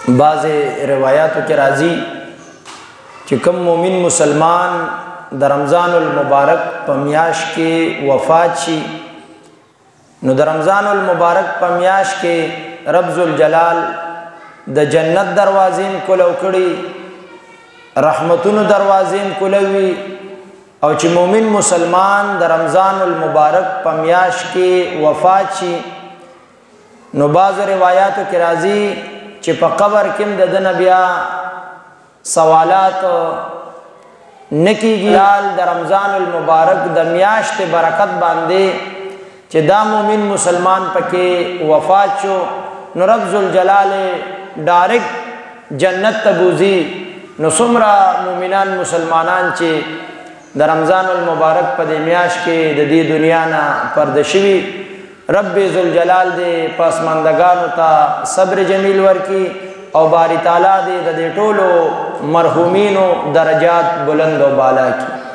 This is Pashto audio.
بعض روایاتو کې راځي چې کوم مومن مسلمان د رمضان المبارک په میاشت کې وفات شي نو د رمضان المبارک په میاشت کې رب ذوالجلال د جنت دروازې کولو کړي، رحمتونو دروازې کولوي، او چې مومن مسلمان د رمضان المبارک په میاشت کې وفات شي نو بعض روایاتو کې راځي چې په قبر کې د بیا سوالات نکیږي د رمضان المبارک د میاشت برکت باندې چې دا مومن مسلمان پکې وفات شو نو رب ذوالجلال ډایرکټ جنت ته بوزي. نو څومره مومنان مسلمانان چې د رمضان المبارک په دې میاشت کې د دې دنیا نه پرده شوي، رب ذوالجلال دې پسماندگانو ته صبر جمیل ورکی او باری تعالی دې د ټولو مرحومینو درجات بلند او بالا کی.